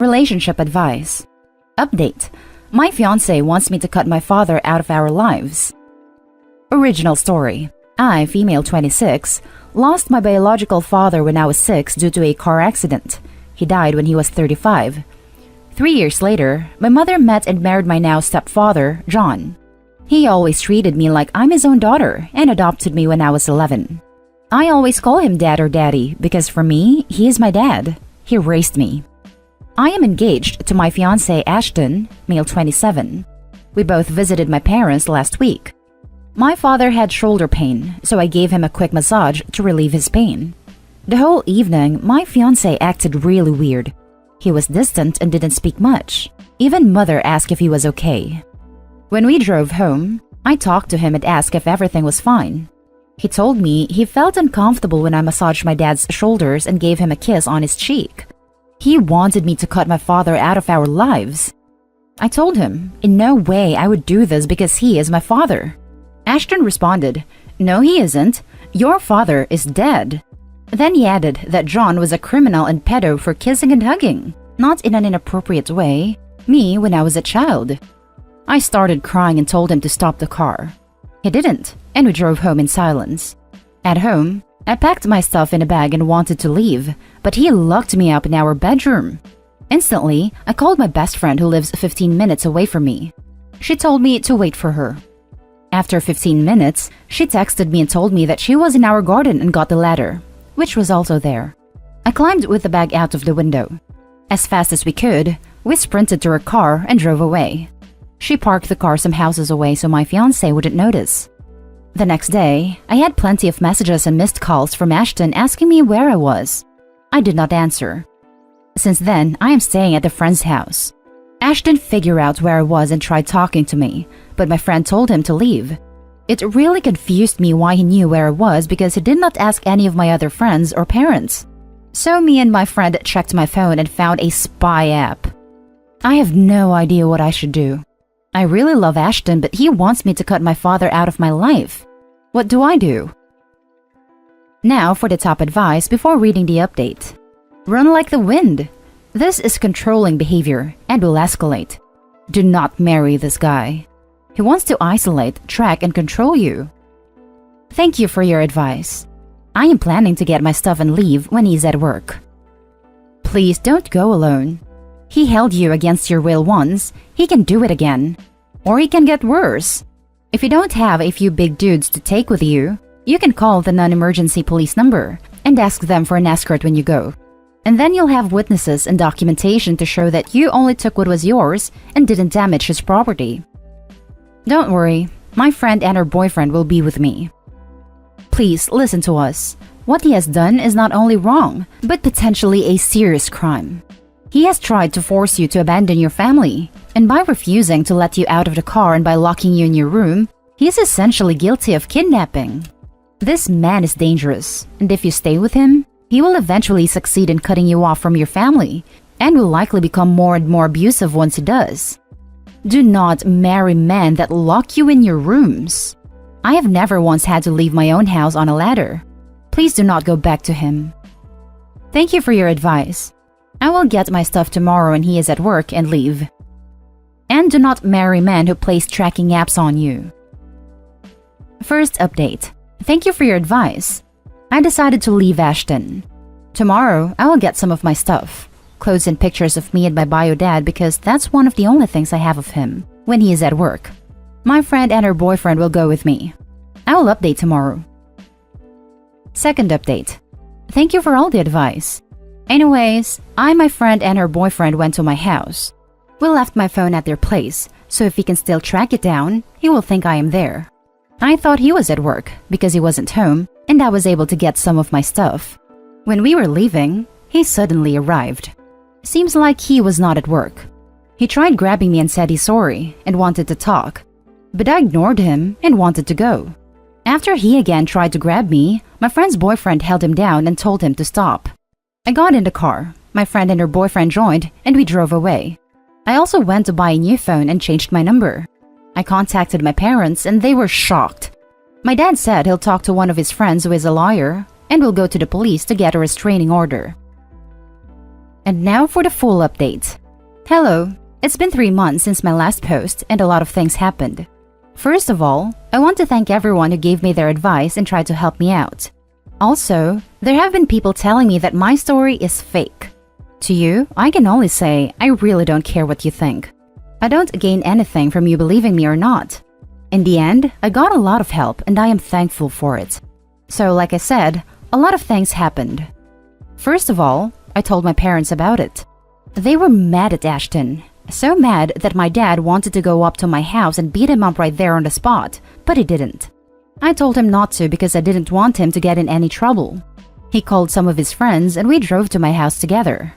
Relationship advice. Update. My fiance wants me to cut my father out of our lives. Original story. I, female 26, lost my biological father when I was 6 due to a car accident. He died when he was 35. 3 years later, my mother met and married my now stepfather, John. He always treated me like I'm his own daughter and adopted me when I was 11. I always call him dad or daddy because for me, he is my dad. He raised me. I am engaged to my fiancé Ashton, male 27. We both visited my parents last week. My father had shoulder pain, so I gave him a quick massage to relieve his pain. The whole evening, my fiancé acted really weird. He was distant and didn't speak much. Even mother asked if he was okay. When we drove home, I talked to him and asked if everything was fine. He told me he felt uncomfortable when I massaged my dad's shoulders and gave him a kiss on his cheek. He wanted me to cut my father out of our lives. I told him, in no way I would do this because he is my father. Ashton responded, "No, he isn't. Your father is dead." Then he added that John was a criminal and pedo for kissing and hugging, not in an inappropriate way, me when I was a child. I started crying and told him to stop the car. He didn't, and we drove home in silence. At home, I packed my stuff in a bag and wanted to leave, but he locked me up in our bedroom. Instantly, I called my best friend who lives 15 minutes away from me. She told me to wait for her. After 15 minutes, she texted me and told me that she was in our garden and got the ladder, which was also there. I climbed with the bag out of the window. As fast as we could, we sprinted to her car and drove away. She parked the car some houses away so my fiancé wouldn't notice. The next day, I had plenty of messages and missed calls from Ashton asking me where I was. I did not answer. Since then, I am staying at a friend's house. Ashton figured out where I was and tried talking to me, but my friend told him to leave. It really confused me why he knew where I was because he did not ask any of my other friends or parents. So me and my friend checked my phone and found a spy app. I have no idea what I should do. I really love Ashton, but he wants me to cut my father out of my life. What do I do? Now for the top advice before reading the update. Run like the wind. This is controlling behavior and will escalate. Do not marry this guy. He wants to isolate, track, and control you. Thank you for your advice. I am planning to get my stuff and leave when he's at work. Please don't go alone. He held you against your will once, he can do it again. Or he can get worse. If you don't have a few big dudes to take with you, you can call the non-emergency police number and ask them for an escort when you go. And then you'll have witnesses and documentation to show that you only took what was yours and didn't damage his property. Don't worry, my friend and her boyfriend will be with me. Please listen to us. What he has done is not only wrong, but potentially a serious crime. He has tried to force you to abandon your family, and by refusing to let you out of the car and by locking you in your room, he is essentially guilty of kidnapping. This man is dangerous, and if you stay with him, he will eventually succeed in cutting you off from your family, and will likely become more and more abusive once he does. Do not marry men that lock you in your rooms. I have never once had to leave my own house on a ladder. Please do not go back to him. Thank you for your advice. I will get my stuff tomorrow when he is at work and leave. And do not marry men who place tracking apps on you. First update. Thank you for your advice. I decided to leave Ashton. Tomorrow, I will get some of my stuff. Clothes and pictures of me and my bio dad because that's one of the only things I have of him when he is at work. My friend and her boyfriend will go with me. I will update tomorrow. Second update. Thank you for all the advice. Anyways, my friend and her boyfriend went to my house. We left my phone at their place, so if he can still track it down, he will think I am there. I thought he was at work because he wasn't home, and I was able to get some of my stuff. When we were leaving, he suddenly arrived. Seems like he was not at work. He tried grabbing me and said he's sorry and wanted to talk, but I ignored him and wanted to go. After he again tried to grab me, my friend's boyfriend held him down and told him to stop. I got in the car, my friend and her boyfriend joined, and we drove away. I also went to buy a new phone and changed my number. I contacted my parents and they were shocked. My dad said he'll talk to one of his friends who is a lawyer and will go to the police to get a restraining order. And now for the full update. Hello, it's been 3 months since my last post and a lot of things happened. First of all, I want to thank everyone who gave me their advice and tried to help me out. Also, there have been people telling me that my story is fake. To you, I can only say I really don't care what you think. I don't gain anything from you believing me or not. In the end, I got a lot of help and I am thankful for it. So like I said, a lot of things happened. First of all, I told my parents about it. They were mad at Ashton. So mad that my dad wanted to go up to my house and beat him up right there on the spot, but he didn't. I told him not to because I didn't want him to get in any trouble. He called some of his friends and we drove to my house together.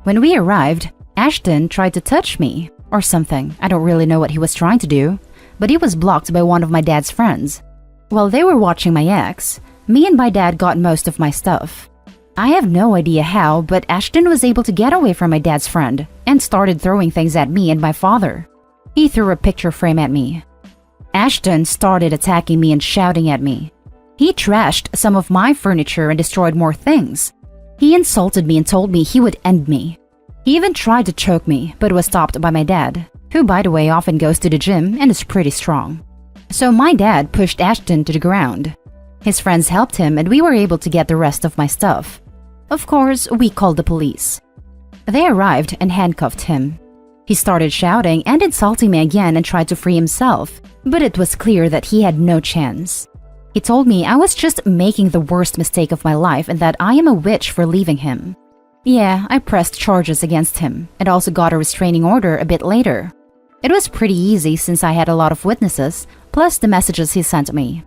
When we arrived, Ashton tried to touch me, or something. I don't really know what he was trying to do, but he was blocked by one of my dad's friends. While they were watching my ex, me and my dad got most of my stuff. I have no idea how, but Ashton was able to get away from my dad's friend and started throwing things at me and my father. He threw a picture frame at me. Ashton started attacking me and shouting at me. He trashed some of my furniture and destroyed more things. He insulted me and told me he would end me. He even tried to choke me, but was stopped by my dad, who by the way often goes to the gym and is pretty strong. So my dad pushed Ashton to the ground. His friends helped him and we were able to get the rest of my stuff. Of course, we called the police. They arrived and handcuffed him. He started shouting and insulting me again and tried to free himself, but it was clear that he had no chance. He told me I was just making the worst mistake of my life and that I am a witch for leaving him. Yeah, I pressed charges against him and also got a restraining order a bit later. It was pretty easy since I had a lot of witnesses, plus the messages he sent me.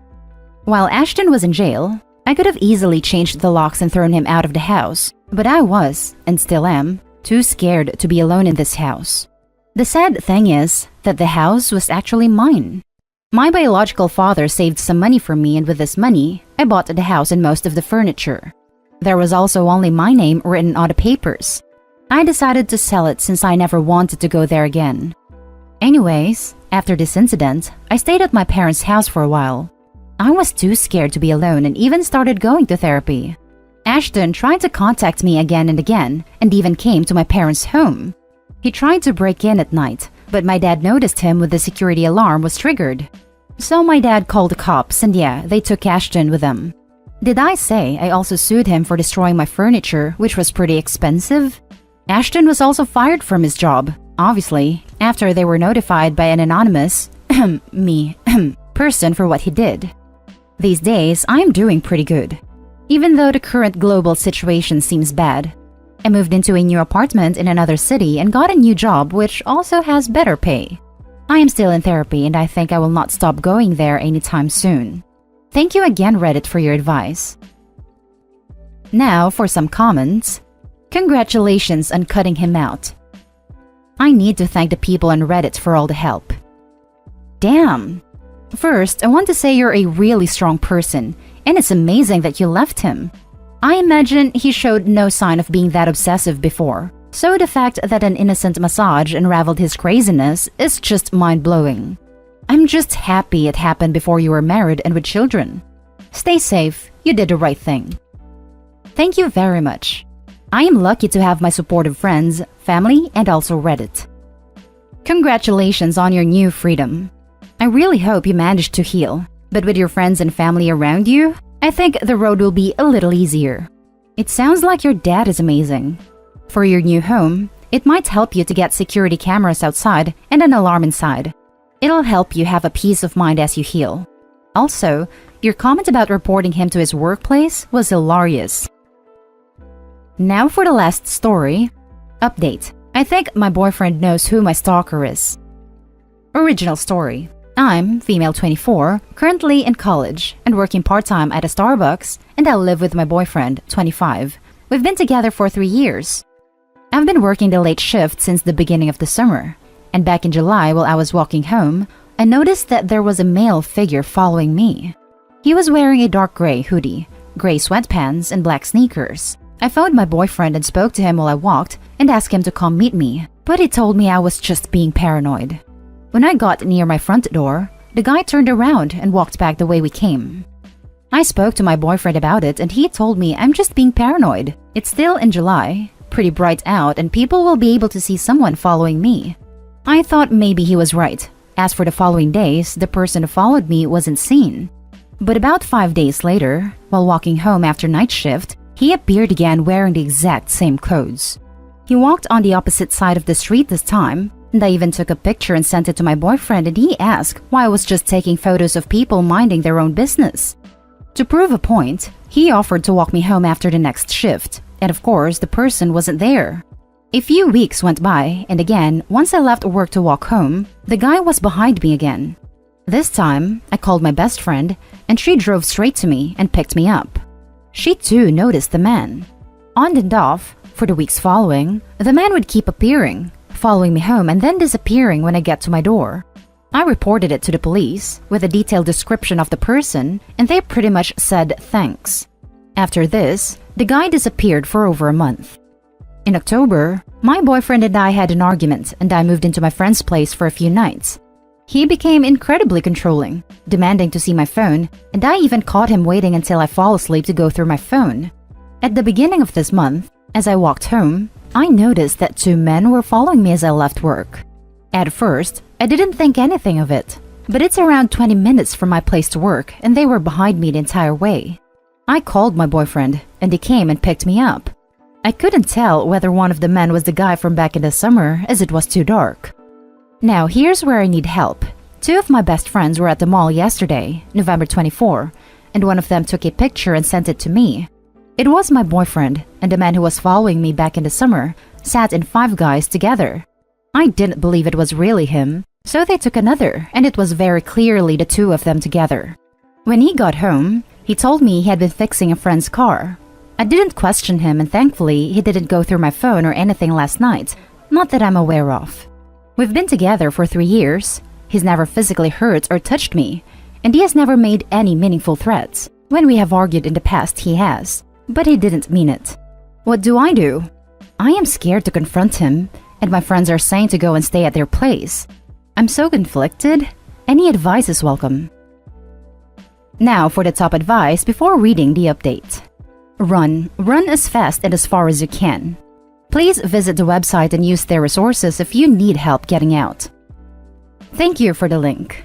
While Ashton was in jail, I could have easily changed the locks and thrown him out of the house, but I was, and still am, too scared to be alone in this house. The sad thing is that the house was actually mine. My biological father saved some money for me and with this money, I bought the house and most of the furniture. There was also only my name written on the papers. I decided to sell it since I never wanted to go there again. Anyways, after this incident, I stayed at my parents' house for a while. I was too scared to be alone and even started going to therapy. Ashton tried to contact me again and again and even came to my parents' home. He tried to break in at night, but my dad noticed him when the security alarm was triggered. So my dad called the cops and yeah, they took Ashton with them. Did I say I also sued him for destroying my furniture, which was pretty expensive? Ashton was also fired from his job, obviously, after they were notified by an anonymous person for what he did. These days, I am doing pretty good. Even though the current global situation seems bad. I moved into a new apartment in another city and got a new job which also has better pay. I am still in therapy and I think I will not stop going there anytime soon. Thank you again, Reddit, for your advice. Now for some comments. Congratulations on cutting him out. I need to thank the people on Reddit for all the help. Damn! First, I want to say you're a really strong person, and it's amazing that you left him. I imagine he showed no sign of being that obsessive before, so the fact that an innocent massage unraveled his craziness is just mind-blowing. I'm just happy it happened before you were married and with children. Stay safe, you did the right thing. Thank you very much. I am lucky to have my supportive friends, family, and also Reddit. Congratulations on your new freedom. I really hope you managed to heal, but with your friends and family around you, I think the road will be a little easier. It sounds like your dad is amazing. For your new home, it might help you to get security cameras outside and an alarm inside. It'll help you have a peace of mind as you heal. Also, your comment about reporting him to his workplace was hilarious. Now for the last story. Update. I think my boyfriend knows who my stalker is. Original story. I'm female 24, currently in college and working part-time at a Starbucks, and I live with my boyfriend, 25. We've been together for 3 years. I've been working the late shift since the beginning of the summer, and back in July while I was walking home, I noticed that there was a male figure following me. He was wearing a dark gray hoodie, gray sweatpants, and black sneakers. I phoned my boyfriend and spoke to him while I walked and asked him to come meet me, but he told me I was just being paranoid. When I got near my front door, the guy turned around and walked back the way we came. I spoke to my boyfriend about it and he told me I'm just being paranoid. It's still in July, pretty bright out and people will be able to see someone following me. I thought maybe he was right. As for the following days, the person who followed me wasn't seen. But about 5 days later, while walking home after night shift, he appeared again wearing the exact same clothes. He walked on the opposite side of the street this time, and I even took a picture and sent it to my boyfriend, and he asked why I was just taking photos of people minding their own business. To prove a point, he offered to walk me home after the next shift, and of course the person wasn't there. A few weeks went by, and again, once I left work to walk home, the guy was behind me again. This time, I called my best friend, and she drove straight to me and picked me up. She too noticed the man. On and off, for the weeks following, the man would keep appearing, following me home and then disappearing when I get to my door. I reported it to the police with a detailed description of the person, and they pretty much said thanks. After this, the guy disappeared for over a month. In October, my boyfriend and I had an argument, and I moved into my friend's place for a few nights. He became incredibly controlling, demanding to see my phone, and I even caught him waiting until I fall asleep to go through my phone. At the beginning of this month, as I walked home, I noticed that 2 men were following me as I left work. At first, I didn't think anything of it, but it's around 20 minutes from my place to work, and they were behind me the entire way. I called my boyfriend, and he came and picked me up. I couldn't tell whether one of the men was the guy from back in the summer, as it was too dark. Now here's where I need help. 2 of my best friends were at the mall yesterday, November 24, and one of them took a picture and sent it to me. It was my boyfriend, and the man who was following me back in the summer sat in 5 guys together. I didn't believe it was really him, so they took another, and it was very clearly the 2 of them together. When he got home, he told me he had been fixing a friend's car. I didn't question him, and thankfully he didn't go through my phone or anything last night, not that I'm aware of. We've been together for 3 years. He's never physically hurt or touched me, and he has never made any meaningful threats. When we have argued in the past, he has, but he didn't mean it. What do? I am scared to confront him, and my friends are saying to go and stay at their place. I'm so conflicted. Any advice is welcome. Now for the top advice before reading the update. Run as fast and as far as you can. Please visit the website and use their resources if you need help getting out. Thank you for the link.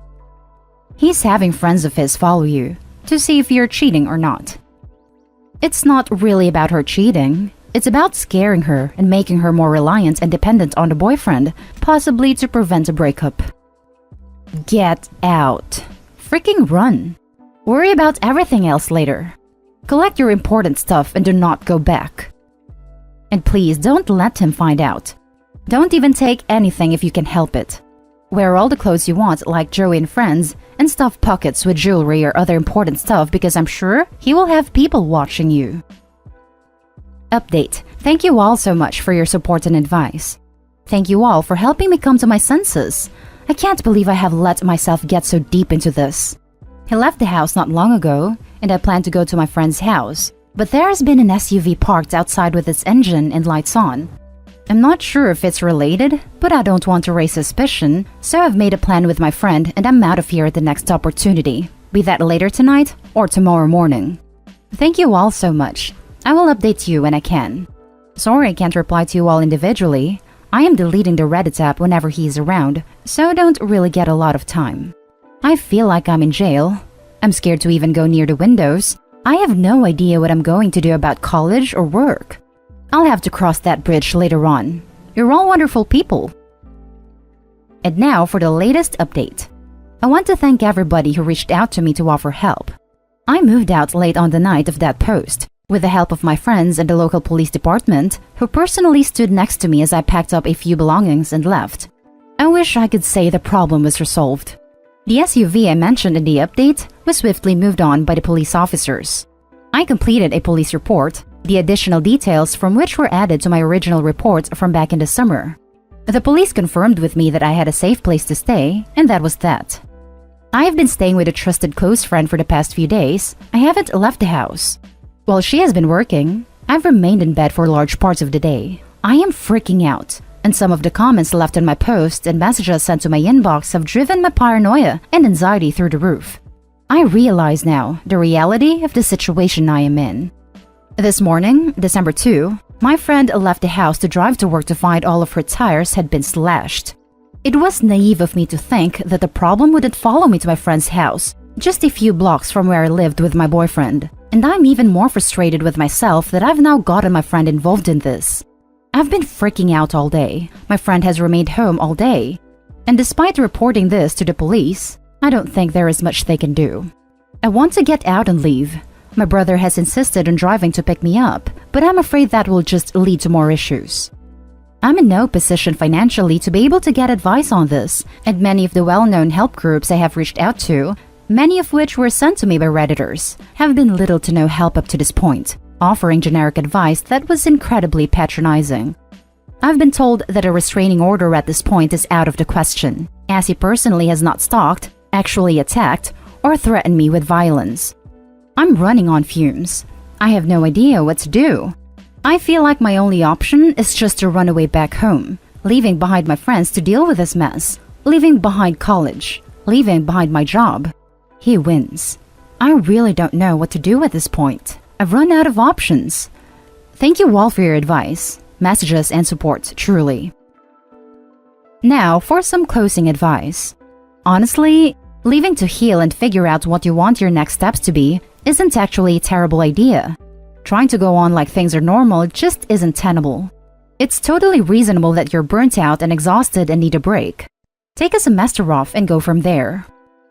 He's having friends of his follow you to see if you're cheating or not. It's not really about her cheating. It's about scaring her and making her more reliant and dependent on the boyfriend, possibly to prevent a breakup. Get out. Freaking run. Worry about everything else later. Collect your important stuff and do not go back. And please don't let him find out. Don't even take anything if you can help it. Wear all the clothes you want like Joey and friends, and stuff pockets with jewelry or other important stuff because I'm sure he will have people watching you. Update. Thank you all so much for your support and advice. Thank you all for helping me come to my senses. I can't believe I have let myself get so deep into this. He left the house not long ago, and I plan to go to my friend's house, but there has been an SUV parked outside with its engine and lights on. I'm not sure if it's related, but I don't want to raise suspicion, so I've made a plan with my friend and I'm out of here at the next opportunity, be that later tonight or tomorrow morning. Thank you all so much. I will update you when I can. Sorry I can't reply to you all individually. I am deleting the Reddit app whenever he is around, so I don't really get a lot of time. I feel like I'm in jail. I'm scared to even go near the windows. I have no idea what I'm going to do about college or work. I'll have to cross that bridge later on. You're all wonderful people. And now for the latest update. I want to thank everybody who reached out to me to offer help. I moved out late on the night of that post, with the help of my friends and the local police department, who personally stood next to me as I packed up a few belongings and left. I wish I could say the problem was resolved. The SUV I mentioned in the update was swiftly moved on by the police officers. I completed a police report, the additional details from which were added to my original report from back in the summer. The police confirmed with me that I had a safe place to stay, and that was that. I have been staying with a trusted close friend for the past few days. I haven't left the house. While she has been working, I've remained in bed for large parts of the day. I am freaking out, and some of the comments left on my post and messages sent to my inbox have driven my paranoia and anxiety through the roof. I realize now the reality of the situation I am in. This morning, December 2, My friend left the house to drive to work to find all of her tires had been slashed. It was naive of me to think that the problem wouldn't follow me to my friend's house, just a few blocks from where I lived with my boyfriend. And I'm even more frustrated with myself that I've now gotten my friend involved in this. I've been freaking out all day. My friend has remained home all day. And despite reporting this to the police, I don't think there is much they can do. I want to get out and leave. My brother has insisted on driving to pick me up, but I'm afraid that will just lead to more issues. I'm in no position financially to be able to get advice on this, and many of the well-known help groups I have reached out to, many of which were sent to me by Redditors, have been little to no help up to this point, offering generic advice that was incredibly patronizing. I've been told that a restraining order at this point is out of the question, as he personally has not stalked, actually attacked, or threatened me with violence. I'm running on fumes. I have no idea what to do. I feel like my only option is just to run away back home, leaving behind my friends to deal with this mess, leaving behind college, leaving behind my job. He wins. I really don't know what to do at this point. I've run out of options. Thank you all for your advice, messages, and support, truly. Now for some closing advice. Honestly, leaving to heal and figure out what you want your next steps to be isn't actually a terrible idea. Trying to go on like things are normal just isn't tenable. It's totally reasonable that you're burnt out and exhausted and need a break. Take a semester off and go from there.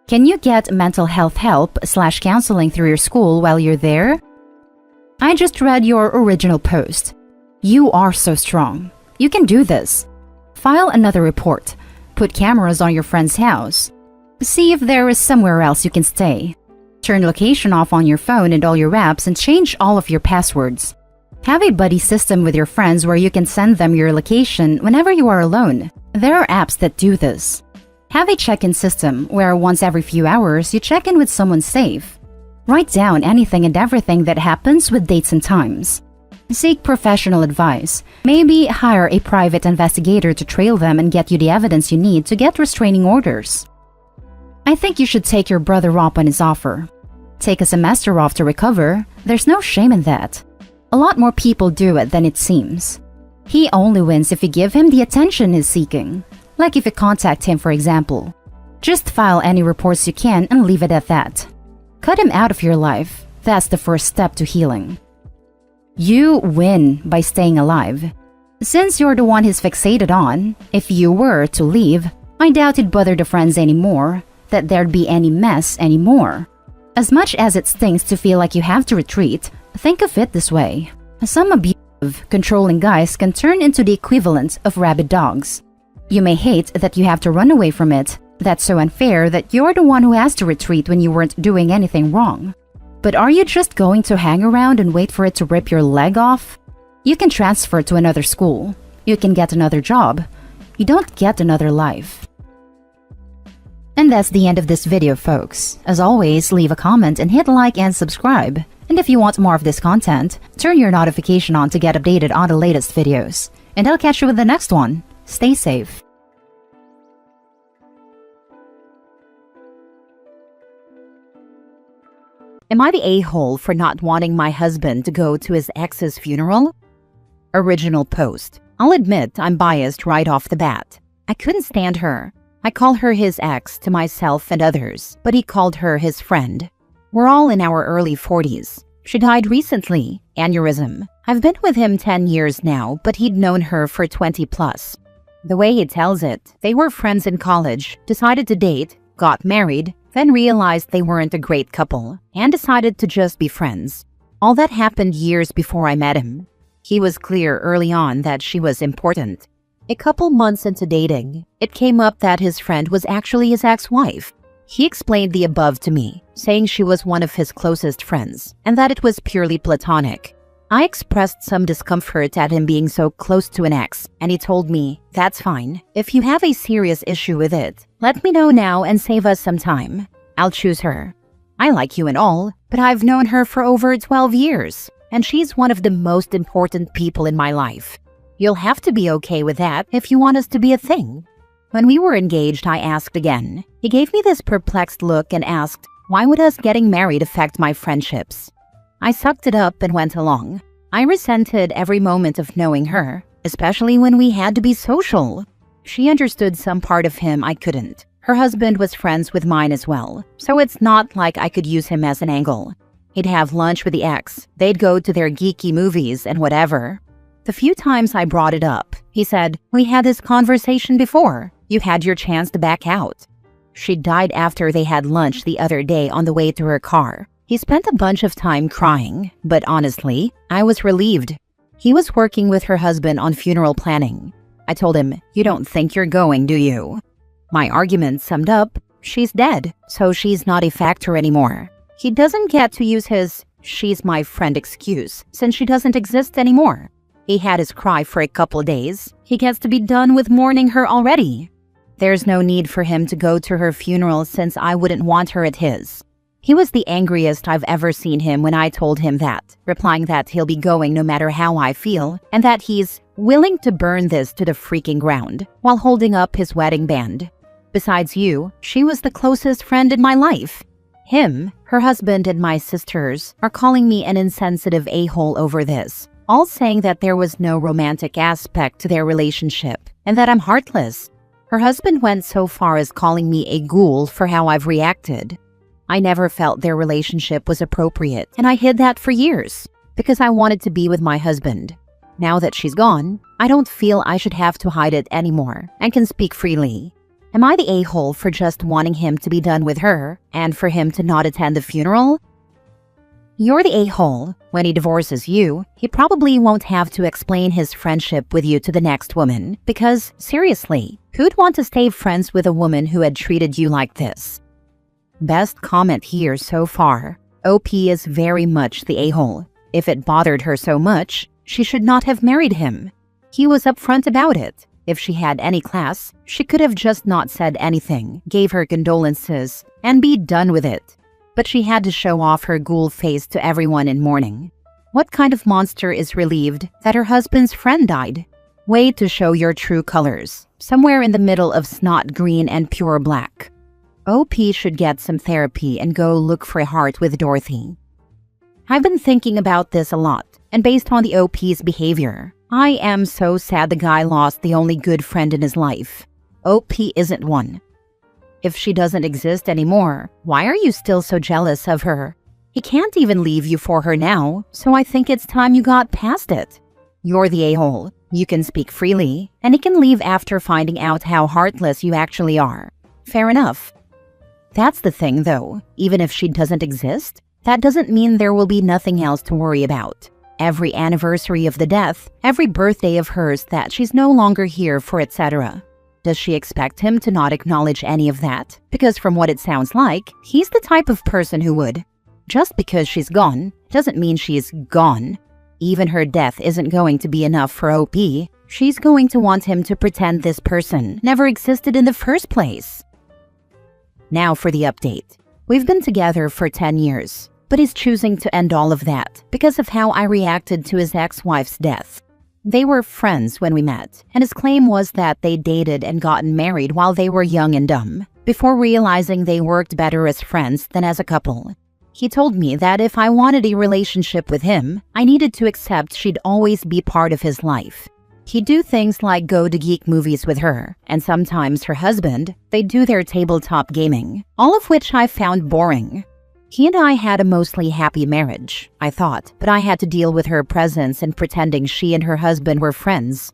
Can you get mental health help/counseling through your school while you're there? I just read your original post. You are so strong. You can do this. File another report. Put cameras on your friend's house. See if there is somewhere else you can stay. Turn location off on your phone and all your apps and change all of your passwords. Have a buddy system with your friends where you can send them your location whenever you are alone. There are apps that do this. Have a check-in system where once every few hours you check in with someone safe. Write down anything and everything that happens with dates and times. Seek professional advice. Maybe hire a private investigator to trail them and get you the evidence you need to get restraining orders. I think you should take your brother up on his offer. Take a semester off to recover. There's no shame in that. A lot more people do it than it seems. He only wins if you give him the attention he's seeking. Like if you contact him, for example. Just file any reports you can and leave it at that. Cut him out of your life. That's the first step to healing. You win by staying alive. Since you're the one he's fixated on, if you were to leave, I doubt it'd bother the friends anymore, that there'd be any mess anymore. As much as it stings to feel like you have to retreat, think of it this way. Some abusive, controlling guys can turn into the equivalent of rabid dogs. You may hate that you have to run away from it. That's so unfair that you're the one who has to retreat when you weren't doing anything wrong. But are you just going to hang around and wait for it to rip your leg off? You can transfer to another school. You can get another job. You don't get another life. And that's the end of this video, folks. As always, leave a comment and hit like and subscribe. And if you want more of this content, turn your notification on to get updated on the latest videos. And I'll catch you with the next one. Stay safe. Am I the a-hole for not wanting my husband to go to his ex's funeral? Original post. I'll admit I'm biased right off the bat. I couldn't stand her. I call her his ex to myself and others, but he called her his friend. We're all in our early 40s. She died recently, aneurysm. I've been with him 10 years now, but he'd known her for 20 plus. The way he tells it, they were friends in college, decided to date, got married, then realized they weren't a great couple, and decided to just be friends. All that happened years before I met him. He was clear early on that she was important. A couple months into dating, it came up that his friend was actually his ex-wife. He explained the above to me, saying she was one of his closest friends, and that it was purely platonic. I expressed some discomfort at him being so close to an ex, and he told me, "That's fine. If you have a serious issue with it, let me know now and save us some time. I'll choose her. I like you and all, but I've known her for over 12 years, and she's one of the most important people in my life. You'll have to be okay with that if you want us to be a thing." When we were engaged, I asked again. He gave me this perplexed look and asked, "Why would us getting married affect my friendships?" I sucked it up and went along. I resented every moment of knowing her, especially when we had to be social. She understood some part of him I couldn't. Her husband was friends with mine as well, so it's not like I could use him as an angle. He'd have lunch with the ex, they'd go to their geeky movies and whatever. The few times I brought it up, he said, "We had this conversation before. You had your chance to back out." She died after they had lunch the other day on the way to her car. He spent a bunch of time crying, but honestly, I was relieved. He was working with her husband on funeral planning. I told him, "You don't think you're going, do you?" My argument summed up, she's dead, so she's not a factor anymore. He doesn't get to use his "she's my friend" excuse since she doesn't exist anymore. He had his cry for a couple days. He gets to be done with mourning her already. There's no need for him to go to her funeral since I wouldn't want her at his. He was the angriest I've ever seen him when I told him that, replying that he'll be going no matter how I feel, and that he's willing to burn this to the freaking ground, while holding up his wedding band. Besides you, she was the closest friend in my life. Him, her husband, and my sisters are calling me an insensitive a-hole over this, all saying that there was no romantic aspect to their relationship, and that I'm heartless. Her husband went so far as calling me a ghoul for how I've reacted. I never felt their relationship was appropriate, and I hid that for years, because I wanted to be with my husband. Now that she's gone, I don't feel I should have to hide it anymore, and can speak freely. Am I the a-hole for just wanting him to be done with her, and for him to not attend the funeral? You're the a-hole. When he divorces you, he probably won't have to explain his friendship with you to the next woman, because, seriously, who'd want to stay friends with a woman who had treated you like this? Best comment here so far. OP is very much the a-hole. If it bothered her so much, she should not have married him. He was upfront about it. If she had any class, she could have just not said anything, gave her condolences, and be done with it. But she had to show off her ghoul face to everyone in mourning. What kind of monster is relieved that her husband's friend died? Way to show your true colors, somewhere in the middle of snot green and pure black. OP should get some therapy and go look for a heart with Dorothy. I've been thinking about this a lot, and based on the OP's behavior, I am so sad the guy lost the only good friend in his life. OP isn't one. If she doesn't exist anymore, why are you still so jealous of her? He can't even leave you for her now, so I think it's time you got past it. You're the a-hole. You can speak freely, and he can leave after finding out how heartless you actually are. Fair enough. That's the thing, though. Even if she doesn't exist, that doesn't mean there will be nothing else to worry about. Every anniversary of the death, every birthday of hers that she's no longer here for, etc. Does she expect him to not acknowledge any of that? Because from what it sounds like, he's the type of person who would. Just because she's gone doesn't mean she's gone. Even her death isn't going to be enough for OP. She's going to want him to pretend this person never existed in the first place. Now for the update. We've been together for 10 years, but he's choosing to end all of that because of how I reacted to his ex-wife's death. They were friends when we met, and his claim was that they dated and gotten married while they were young and dumb, before realizing they worked better as friends than as a couple. He told me that if I wanted a relationship with him, I needed to accept she'd always be part of his life. He'd do things like go to geek movies with her, and sometimes her husband, they'd do their tabletop gaming, all of which I found boring. He and I had a mostly happy marriage, I thought, but I had to deal with her presence and pretending she and her husband were friends.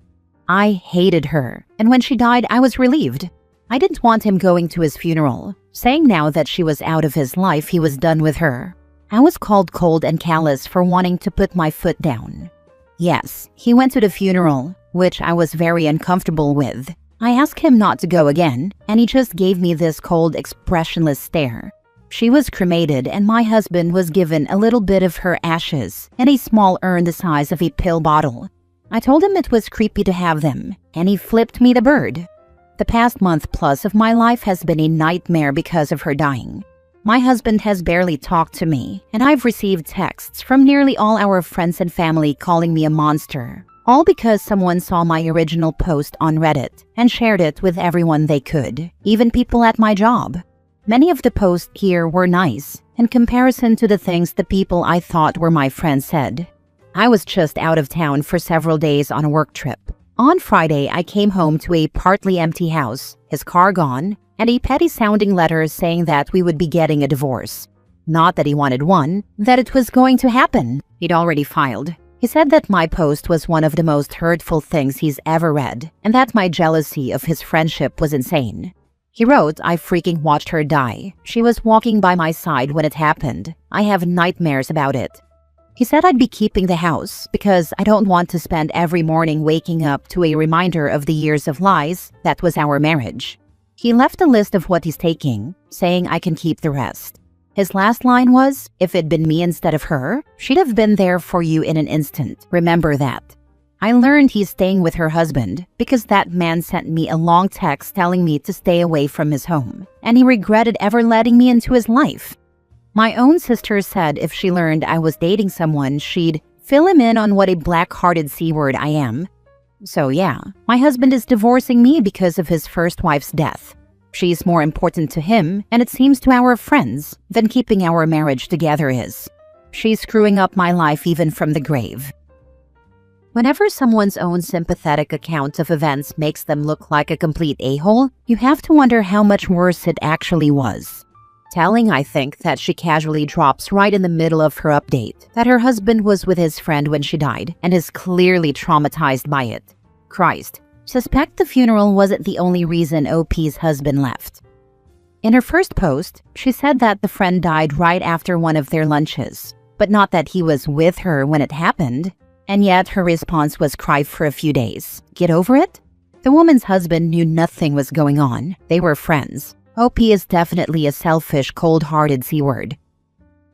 I hated her, and when she died, I was relieved. I didn't want him going to his funeral, saying now that she was out of his life, he was done with her. I was called cold and callous for wanting to put my foot down. Yes, he went to the funeral, which I was very uncomfortable with. I asked him not to go again, and he just gave me this cold, expressionless stare. She was cremated, and my husband was given a little bit of her ashes and a small urn the size of a pill bottle. I told him it was creepy to have them, and he flipped me the bird. The past month plus of my life has been a nightmare because of her dying. My husband has barely talked to me, and I've received texts from nearly all our friends and family calling me a monster. All because someone saw my original post on Reddit and shared it with everyone they could, even people at my job. Many of the posts here were nice, in comparison to the things the people I thought were my friends said. I was just out of town for several days on a work trip. On Friday, I came home to a partly empty house, his car gone, and a petty-sounding letter saying that we would be getting a divorce. Not that he wanted one, that it was going to happen. He'd already filed. He said that my post was one of the most hurtful things he's ever read, and that my jealousy of his friendship was insane. He wrote, "I freaking watched her die. She was walking by my side when it happened. I have nightmares about it." He said I'd be keeping the house because I don't want to spend every morning waking up to a reminder of the years of lies that was our marriage. He left a list of what he's taking, saying I can keep the rest. His last line was, "If it'd been me instead of her, she'd have been there for you in an instant. Remember that." I learned he's staying with her husband because that man sent me a long text telling me to stay away from his home, and he regretted ever letting me into his life. My own sister said if she learned I was dating someone, she'd fill him in on what a black-hearted C-word I am. So yeah, my husband is divorcing me because of his first wife's death. She's more important to him, and it seems to our friends, than keeping our marriage together is. She's screwing up my life even from the grave. Whenever someone's own sympathetic account of events makes them look like a complete a-hole, you have to wonder how much worse it actually was. Telling, I think, that she casually drops right in the middle of her update that her husband was with his friend when she died and is clearly traumatized by it. Christ. Suspect the funeral wasn't the only reason OP's husband left. In her first post, she said that the friend died right after one of their lunches, but not that he was with her when it happened. And yet her response was cry for a few days. Get over it? The woman's husband knew nothing was going on. They were friends. OP is definitely a selfish, cold-hearted C-word.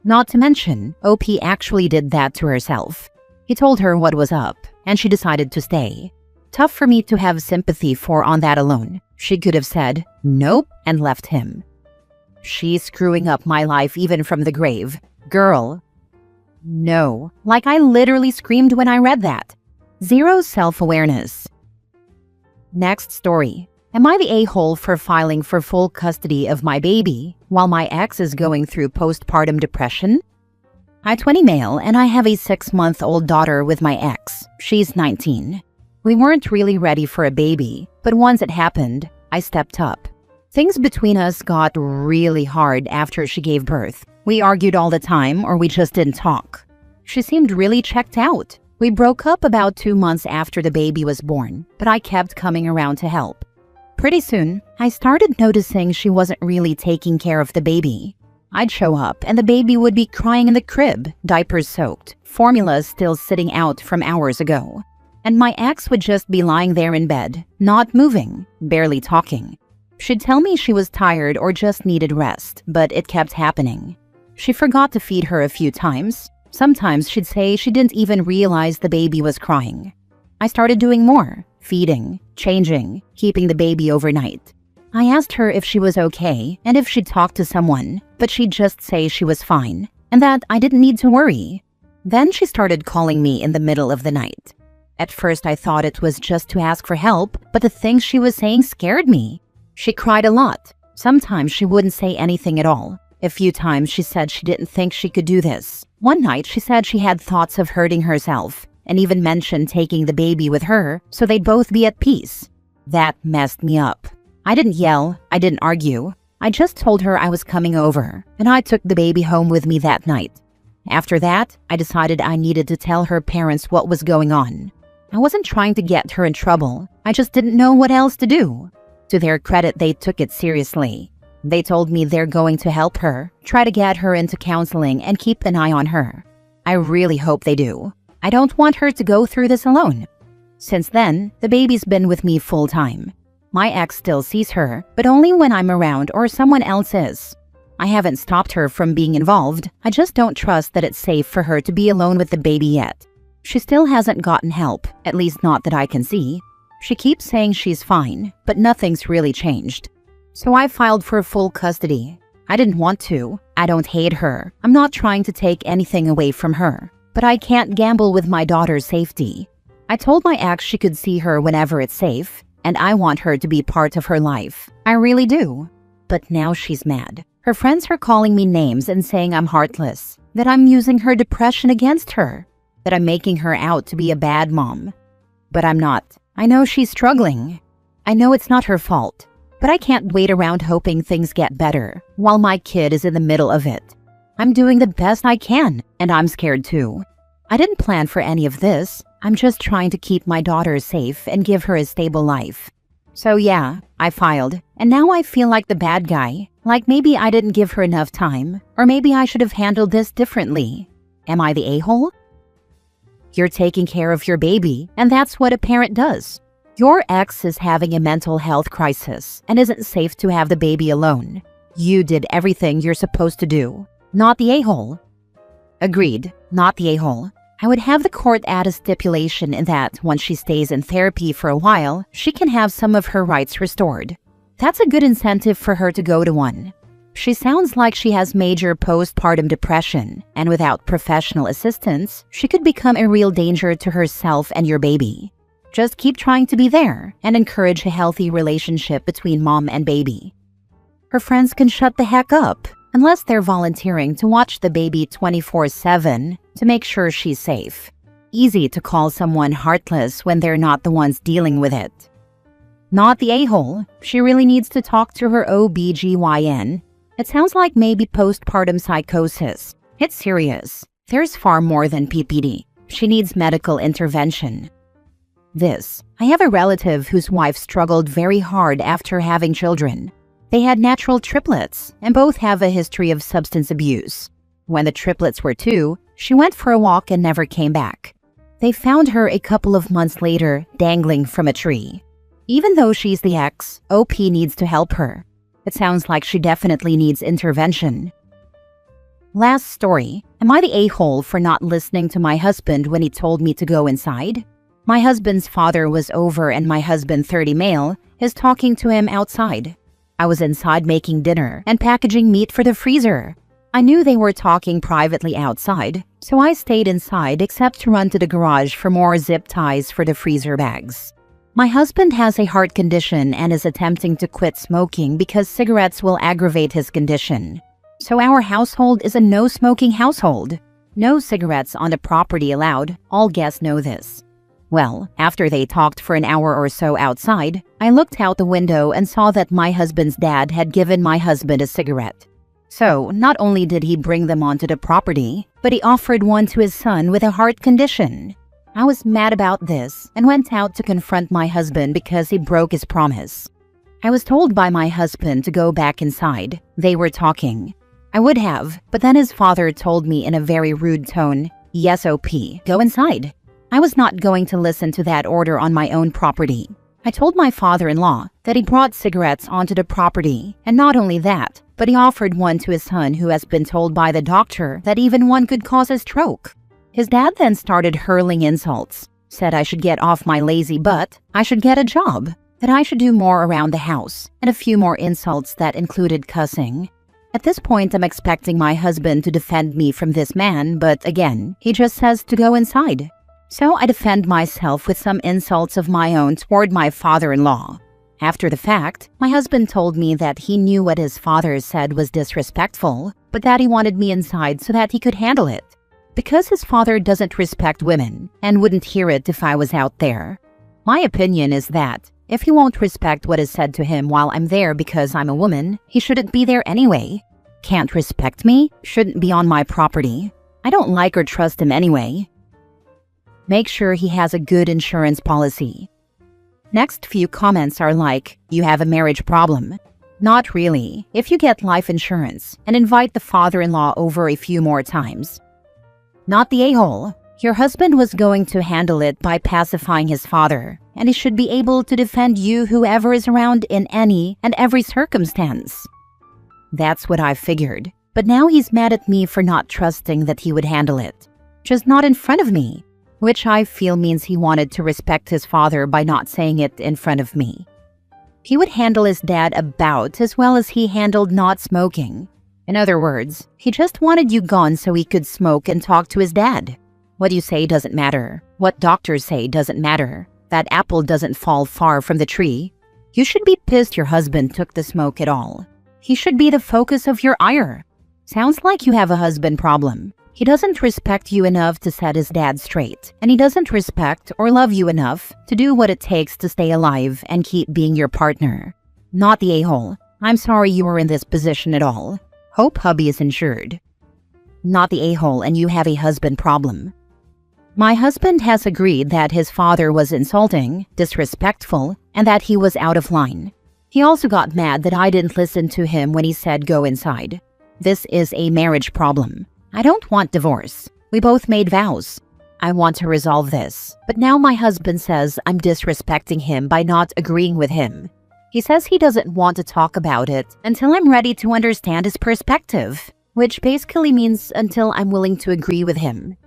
Not to mention, OP actually did that to herself. He told her what was up, and she decided to stay. Tough for me to have sympathy for on that alone. She could have said, nope, and left him. She's screwing up my life even from the grave. Girl. No. Like I literally screamed when I read that. Zero self-awareness. Next story. Am I the a-hole for filing for full custody of my baby while my ex is going through postpartum depression? I'm 20 male and I have a 6-month-old daughter with my ex. She's 19. We weren't really ready for a baby, but once it happened, I stepped up. Things between us got really hard after she gave birth. We argued all the time or we just didn't talk. She seemed really checked out. We broke up about 2 months after the baby was born, but I kept coming around to help. Pretty soon, I started noticing she wasn't really taking care of the baby. I'd show up and the baby would be crying in the crib, diapers soaked, formula still sitting out from hours ago. And my ex would just be lying there in bed, not moving, barely talking. She'd tell me she was tired or just needed rest, but it kept happening. She forgot to feed her a few times. Sometimes she'd say she didn't even realize the baby was crying. I started doing more, feeding, changing, keeping the baby overnight. I asked her if she was okay and if she'd talked to someone, but she'd just say she was fine and that I didn't need to worry. Then she started calling me in the middle of the night. At first I thought it was just to ask for help, but the things she was saying scared me. She cried a lot. Sometimes she wouldn't say anything at all. A few times she said she didn't think she could do this. One night she said she had thoughts of hurting herself and even mentioned taking the baby with her so they'd both be at peace. That messed me up. I didn't yell, I didn't argue. I just told her I was coming over and I took the baby home with me that night. After that, I decided I needed to tell her parents what was going on. I wasn't trying to get her in trouble. I just didn't know what else to do. To their credit, they took it seriously. They told me they're going to help her, try to get her into counseling, and keep an eye on her. I really hope they do. I don't want her to go through this alone. Since then, the baby's been with me full time. My ex still sees her, but only when I'm around or someone else is. I haven't stopped her from being involved. I just don't trust that it's safe for her to be alone with the baby yet. She still hasn't gotten help, at least not that I can see. She keeps saying she's fine, but nothing's really changed. So I filed for full custody. I didn't want to. I don't hate her. I'm not trying to take anything away from her. But I can't gamble with my daughter's safety. I told my ex she could see her whenever it's safe, and I want her to be part of her life. I really do. But now she's mad. Her friends are calling me names and saying I'm heartless, that I'm using her depression against her. that I'm making her out to be a bad mom. But I'm not. I know she's struggling. I know it's not her fault. But I can't wait around hoping things get better while my kid is in the middle of it. I'm doing the best I can, and I'm scared too. I didn't plan for any of this. I'm just trying to keep my daughter safe and give her a stable life. So yeah, I filed, and now I feel like the bad guy. Like maybe I didn't give her enough time, or maybe I should have handled this differently. Am I the a-hole? You're taking care of your baby, and that's what a parent does. Your ex is having a mental health crisis and isn't safe to have the baby alone. You did everything you're supposed to do. Not the a-hole. Agreed, not the a-hole. I would have the court add a stipulation in that once she stays in therapy for a while, she can have some of her rights restored. That's a good incentive for her to go to one. She sounds like she has major postpartum depression, and without professional assistance, she could become a real danger to herself and your baby. Just keep trying to be there and encourage a healthy relationship between mom and baby. Her friends can shut the heck up, unless they're volunteering to watch the baby 24/7 to make sure she's safe. Easy to call someone heartless when they're not the ones dealing with it. Not the a-hole. She really needs to talk to her OBGYN. It sounds like maybe postpartum psychosis. It's serious. There's far more than PPD. She needs medical intervention. I have a relative whose wife struggled very hard after having children. They had natural triplets, and both have a history of substance abuse. When the triplets were 2, she went for a walk and never came back. They found her a couple of months later, dangling from a tree. Even though she's the ex, OP needs to help her. It sounds like she definitely needs intervention. Last story. Am I the a-hole for not listening to my husband when he told me to go inside? My husband's father was over and my husband, 30 male, is talking to him outside. I was inside making dinner and packaging meat for the freezer. I knew they were talking privately outside, so I stayed inside except to run to the garage for more zip ties for the freezer bags. My husband has a heart condition and is attempting to quit smoking because cigarettes will aggravate his condition. So our household is a no-smoking household. No cigarettes on the property allowed. All guests know this. Well, after they talked for an hour or so outside, I looked out the window and saw that my husband's dad had given my husband a cigarette. So, not only did he bring them onto the property, but he offered one to his son with a heart condition. I was mad about this and went out to confront my husband because he broke his promise. I was told by my husband to go back inside. They were talking. I would have, but then his father told me in a very rude tone, "Yes, OP, go inside." I was not going to listen to that order on my own property. I told my father-in-law that he brought cigarettes onto the property, and not only that, but he offered one to his son who has been told by the doctor that even one could cause a stroke. His dad then started hurling insults, said I should get off my lazy butt, I should get a job, that I should do more around the house, and a few more insults that included cussing. At this point, I'm expecting my husband to defend me from this man, but again, he just says to go inside. So I defend myself with some insults of my own toward my father-in-law. After the fact, my husband told me that he knew what his father said was disrespectful, but that he wanted me inside so that he could handle it. Because his father doesn't respect women and wouldn't hear it if I was out there. My opinion is that if he won't respect what is said to him while I'm there because I'm a woman, he shouldn't be there anyway. Can't respect me, shouldn't be on my property. I don't like or trust him anyway. Make sure he has a good insurance policy. Next few comments are like, you have a marriage problem. Not really, if you get life insurance and invite the father-in-law over a few more times. Not the a-hole. Your husband was going to handle it by pacifying his father, and he should be able to defend you whoever is around in any and every circumstance. That's what I figured, but now he's mad at me for not trusting that he would handle it. Just not in front of me. Which I feel means he wanted to respect his father by not saying it in front of me. He would handle his dad about as well as he handled not smoking. In other words, he just wanted you gone so he could smoke and talk to his dad. What you say doesn't matter. What doctors say doesn't matter. That apple doesn't fall far from the tree. You should be pissed your husband took the smoke at all. He should be the focus of your ire. Sounds like you have a husband problem. He doesn't respect you enough to set his dad straight, and he doesn't respect or love you enough to do what it takes to stay alive and keep being your partner. Not the a-hole. I'm sorry you are in this position at all. Hope hubby is insured. Not the a-hole and you have a husband problem. My husband has agreed that his father was insulting, disrespectful, and that he was out of line. He also got mad that I didn't listen to him when he said go inside. This is a marriage problem. I don't want divorce. We both made vows. I want to resolve this, but now my husband says I'm disrespecting him by not agreeing with him. He says he doesn't want to talk about it until I'm ready to understand his perspective, which basically means until I'm willing to agree with him.